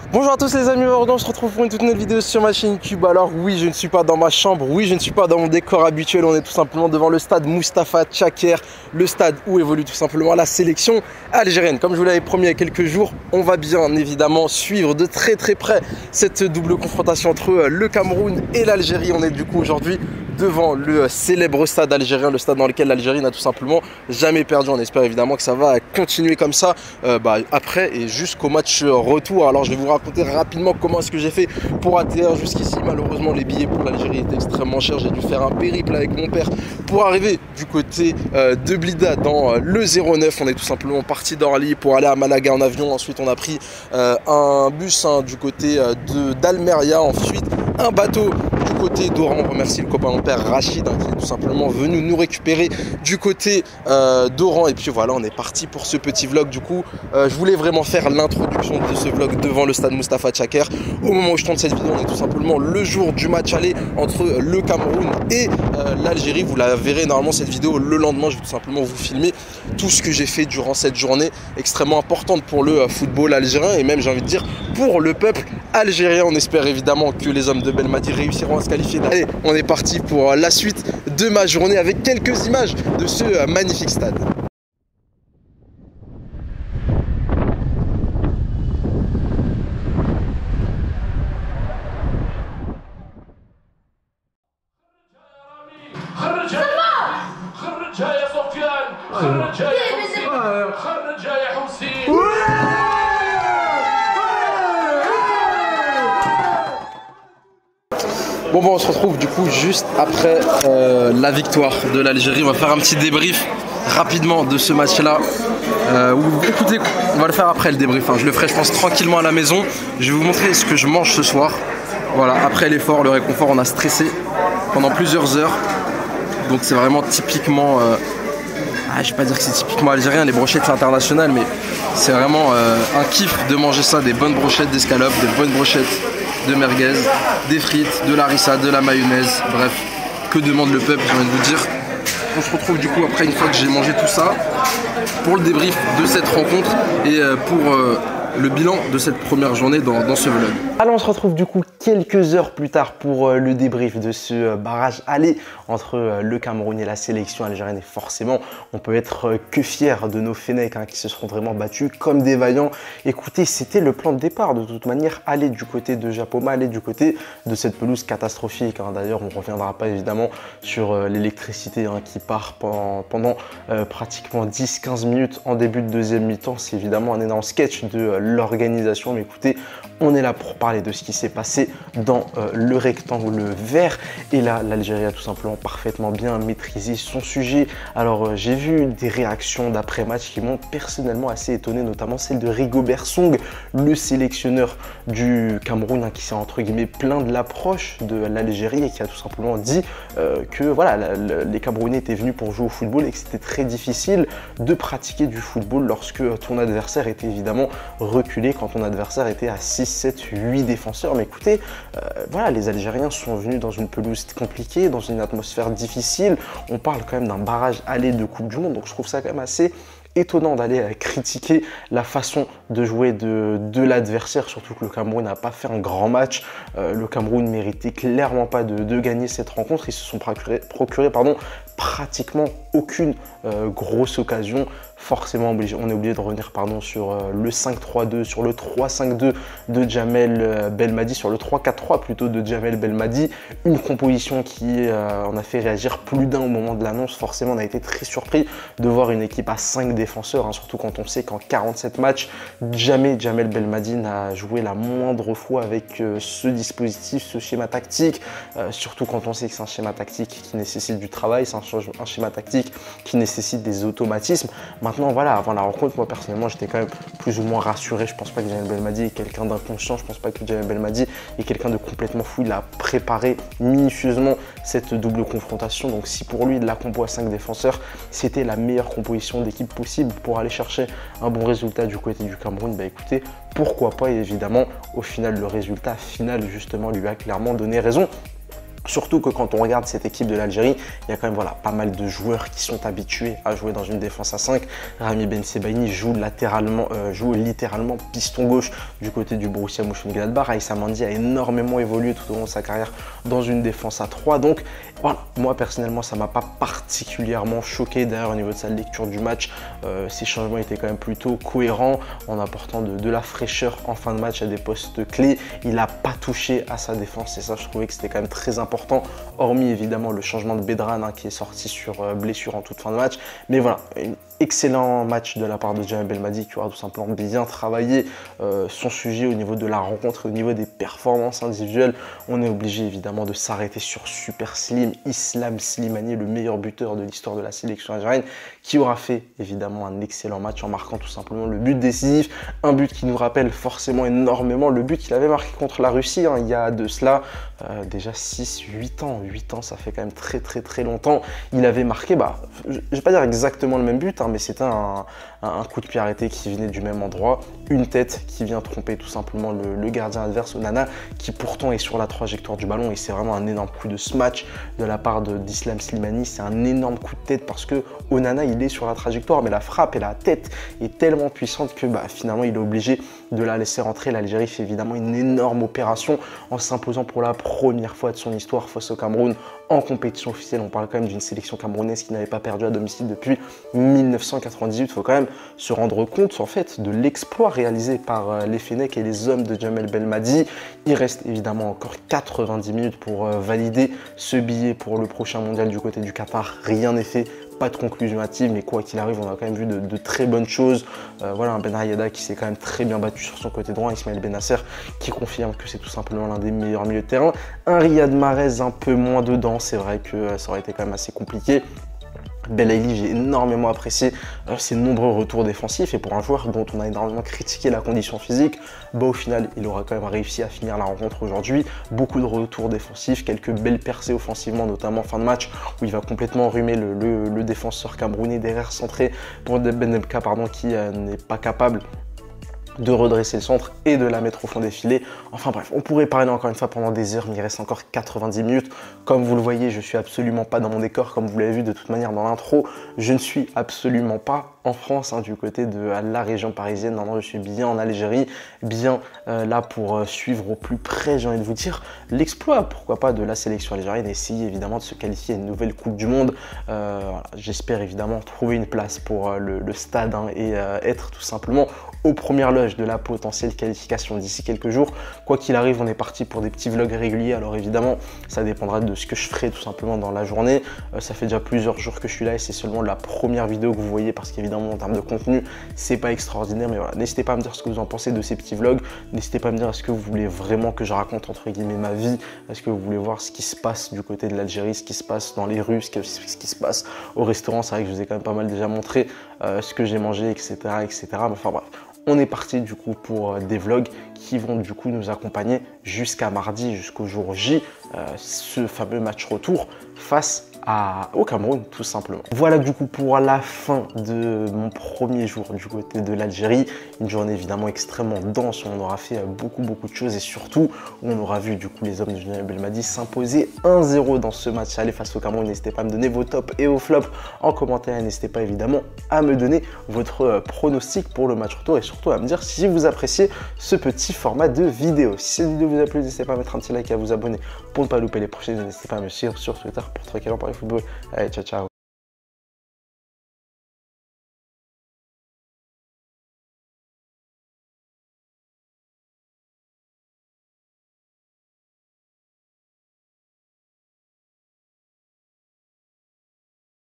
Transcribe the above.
Bonjour à tous les amis, aujourd'hui on se retrouve pour une toute nouvelle vidéo sur ma chaîne YouTube. Alors oui, je ne suis pas dans ma chambre, oui, je ne suis pas dans mon décor habituel, on est tout simplement devant le stade Mustapha Tchaker, le stade où évolue tout simplement la sélection algérienne. Comme je vous l'avais promis il y a quelques jours, on va bien évidemment suivre de très près cette double confrontation entre le Cameroun et l'Algérie. On est du coup aujourd'hui devant le célèbre stade algérien, le stade dans lequel l'Algérie n'a tout simplement jamais perdu. On espère évidemment que ça va continuer comme ça après et jusqu'au match retour. Alors je vais vous raconter rapidement comment est-ce que j'ai fait pour atterrir jusqu'ici. Malheureusement les billets pour l'Algérie étaient extrêmement chers. J'ai dû faire un périple avec mon père pour arriver du côté de Blida dans le 09. On est tout simplement parti d'Orly pour aller à Malaga en avion. Ensuite on a pris un bus du côté d'Almeria. Ensuite un bateau du côté d'Oran. On remercie le copain mon père Rachid qui est tout simplement venu nous récupérer du côté d'Oran. Et puis voilà, on est parti pour ce petit vlog. Du coup je voulais vraiment faire l'introduction de ce vlog devant le stade Mustapha Tchaker. Au moment où je tourne cette vidéo, on est tout simplement le jour du match aller entre le Cameroun et l'Algérie. Vous la verrez normalement cette vidéo le lendemain. Je vais tout simplement vous filmer tout ce que j'ai fait durant cette journée extrêmement importante pour le football algérien et même j'ai envie de dire pour le peuple algérien. On espère évidemment que les hommes de Belmadi réussiront à se qualifier. Allez, on est parti pour la suite de ma journée avec quelques images de ce magnifique stade. Bon, on se retrouve du coup juste après la victoire de l'Algérie. On va faire un petit débrief rapidement de ce match-là. Écoutez, on va le faire après le débrief. Je le ferai, je pense, tranquillement à la maison. Je vais vous montrer ce que je mange ce soir. Voilà, après l'effort, le réconfort, on a stressé pendant plusieurs heures. Donc c'est vraiment typiquement... je vais pas dire que c'est typiquement algérien, les brochettes c'est international, mais c'est vraiment un kiff de manger ça, des bonnes brochettes d'escalope, des bonnes brochettes de merguez, des frites, de l'harissa, de la mayonnaise, bref, que demande le peuple, j'ai envie de vous dire. On se retrouve du coup après une fois que j'ai mangé tout ça pour le débrief de cette rencontre et pour le bilan de cette première journée dans ce vlog. Alors on se retrouve du coup quelques heures plus tard pour le débrief de ce barrage aller entre le Cameroun et la sélection algérienne. Et forcément, on peut être que fier de nos Fennecs qui se seront vraiment battus comme des vaillants. Écoutez, c'était le plan de départ de toute manière, aller du côté de Japoma, aller du côté de cette pelouse catastrophique. D'ailleurs, on ne reviendra pas évidemment sur l'électricité qui part pendant pratiquement 10-15 minutes en début de deuxième mi-temps. C'est évidemment un énorme sketch de l'organisation. Mais écoutez, on est là pour parler de ce qui s'est passé dans le rectangle vert. Et là, l'Algérie a tout simplement parfaitement bien maîtrisé son sujet. Alors, j'ai vu des réactions d'après-match qui m'ont personnellement assez étonné, notamment celle de Rigobert Song, le sélectionneur du Cameroun, qui s'est entre guillemets plaint de l'approche de l'Algérie et qui a tout simplement dit que voilà, les Camerounais étaient venus pour jouer au football et que c'était très difficile de pratiquer du football lorsque ton adversaire était évidemment reculé, quand ton adversaire était à 6, 7, 8 défenseurs. Mais écoutez, voilà, les Algériens sont venus dans une pelouse compliquée, dans une atmosphère difficile. On parle quand même d'un barrage aller de Coupe du Monde, donc je trouve ça quand même assez étonnant d'aller critiquer la façon de jouer de l'adversaire, surtout que le Cameroun n'a pas fait un grand match. Le Cameroun méritait clairement pas de gagner cette rencontre. Ils se sont procuré pratiquement aucune grosse occasion. Forcément, on est obligé de revenir sur le 5-3-2, sur le 3-5-2 de Djamel Belmadi, sur le 3-4-3 plutôt de Djamel Belmadi. Une composition qui en a fait réagir plus d'un au moment de l'annonce. Forcément, on a été très surpris de voir une équipe à 5 défenseurs, surtout quand on sait qu'en 47 matchs, jamais Djamel Belmadi n'a joué la moindre fois avec ce dispositif, ce schéma tactique. Surtout quand on sait que c'est un schéma tactique qui nécessite du travail, c'est un schéma tactique qui nécessite des automatismes. Maintenant, voilà, avant la rencontre, moi personnellement, j'étais quand même plus ou moins rassuré. Je pense pas que Djamel Belmadi est quelqu'un d'inconscient. Je pense pas que Djamel Belmadi est quelqu'un de complètement fou. Il a préparé minutieusement cette double confrontation. Donc, si pour lui, de la compo à 5 défenseurs, c'était la meilleure composition d'équipe possible pour aller chercher un bon résultat du côté du Cameroun, écoutez, pourquoi pas. Et évidemment, au final, le résultat final, justement, lui a clairement donné raison. Surtout que quand on regarde cette équipe de l'Algérie, il y a quand même voilà, pas mal de joueurs qui sont habitués à jouer dans une défense à 5. Rami Bensebaini joue littéralement piston gauche du côté du Borussia Mönchengladbach. Aïssa Mandi a énormément évolué tout au long de sa carrière dans une défense à 3. Donc voilà, moi personnellement, ça ne m'a pas particulièrement choqué. D'ailleurs, au niveau de sa lecture du match, ces changements étaient quand même plutôt cohérents en apportant de la fraîcheur en fin de match à des postes clés. Il n'a pas touché à sa défense et ça, je trouvais que c'était quand même très important. Hormis évidemment le changement de Bedran qui est sorti sur blessure en toute fin de match. Mais voilà, un excellent match de la part de Jamel Belmadi qui aura tout simplement bien travaillé son sujet au niveau de la rencontre, au niveau des performances individuelles. On est obligé évidemment de s'arrêter sur Super Slim, Islam Slimani, le meilleur buteur de l'histoire de la sélection algérienne, qui aura fait évidemment un excellent match en marquant tout simplement le but décisif. Un but qui nous rappelle forcément énormément le but qu'il avait marqué contre la Russie il y a de cela déjà 8 ans, ça fait quand même très longtemps. Il avait marqué, je vais pas dire exactement le même but, mais c'était un coup de pied arrêté qui venait du même endroit, une tête qui vient tromper tout simplement le gardien adverse, Onana, qui pourtant est sur la trajectoire du ballon, et c'est vraiment un énorme coup de smash de la part d'Islam Slimani. C'est un énorme coup de tête parce que Onana il est sur la trajectoire, mais la frappe et la tête est tellement puissante que finalement il est obligé de la laisser rentrer. L'Algérie fait évidemment une énorme opération en s'imposant pour la première fois de son histoire face au Cameroun en compétition officielle. On parle quand même d'une sélection camerounaise qui n'avait pas perdu à domicile depuis 1998. Il faut quand même se rendre compte en fait de l'exploit réalisé par les Fennecs et les hommes de Jamel Belmadi. Il reste évidemment encore 90 minutes pour valider ce billet pour le prochain mondial du côté du Qatar. Rien n'est fait. Pas de conclusion hâtive, mais quoi qu'il arrive, on a quand même vu de très bonnes choses. Voilà, un Ben Rayada qui s'est quand même très bien battu sur son côté droit, Ismaël Benasser qui confirme que c'est tout simplement l'un des meilleurs milieux de terrain. Un Riyad Mahrez un peu moins dedans, c'est vrai que ça aurait été quand même assez compliqué. Belaïli, j'ai énormément apprécié ses nombreux retours défensifs, et pour un joueur dont on a énormément critiqué la condition physique, au final il aura quand même réussi à finir la rencontre aujourd'hui. Beaucoup de retours défensifs, quelques belles percées offensivement, notamment en fin de match où il va complètement enrhumer le défenseur camerounais derrière centré pour Benebka qui n'est pas capable de redresser le centre et de la mettre au fond des filets. Enfin bref, on pourrait parler encore une fois pendant des heures, mais il reste encore 90 minutes. Comme vous le voyez, je suis absolument pas dans mon décor, comme vous l'avez vu de toute manière dans l'intro. Je ne suis absolument pas en France, du côté de la région parisienne. Non, je suis bien en Algérie, bien là pour suivre au plus près, j'ai envie de vous dire, l'exploit, pourquoi pas, de la sélection algérienne, et essayer évidemment de se qualifier à une nouvelle Coupe du Monde. Voilà, j'espère évidemment trouver une place pour le stade et être tout simplement aux premières loges de la potentielle qualification d'ici quelques jours. Quoi qu'il arrive, on est parti pour des petits vlogs réguliers. Alors évidemment, ça dépendra de ce que je ferai tout simplement dans la journée. Ça fait déjà plusieurs jours que je suis là et c'est seulement la première vidéo que vous voyez parce qu'évidemment, en termes de contenu, c'est pas extraordinaire. Mais voilà, n'hésitez pas à me dire ce que vous en pensez de ces petits vlogs. N'hésitez pas à me dire est-ce que vous voulez vraiment que je raconte entre guillemets ma vie. Est-ce que vous voulez voir ce qui se passe du côté de l'Algérie, ce qui se passe dans les rues, ce qui se passe au restaurant. C'est vrai que je vous ai quand même pas mal déjà montré ce que j'ai mangé, etc. Mais enfin bref. On est parti du coup pour des vlogs qui vont du coup nous accompagner jusqu'à mardi, jusqu'au jour J, ce fameux match retour face au Cameroun tout simplement. Voilà du coup pour la fin de mon premier jour du côté de l'Algérie. Une journée évidemment extrêmement dense où on aura fait beaucoup de choses et surtout où on aura vu du coup les hommes de Jamel Belmadi s'imposer 1-0 dans ce match aller face au Cameroun. N'hésitez pas à me donner vos tops et vos flops en commentaire. N'hésitez pas évidemment à me donner votre pronostic pour le match retour et surtout à me dire si vous appréciez ce petit format de vidéo. Si cette vidéo vous a plu, n'hésitez pas à mettre un petit like et à vous abonner pour ne pas louper les prochaines. N'hésitez pas à me suivre sur Twitter pour traquer l'emploi football. Allez, ciao ciao.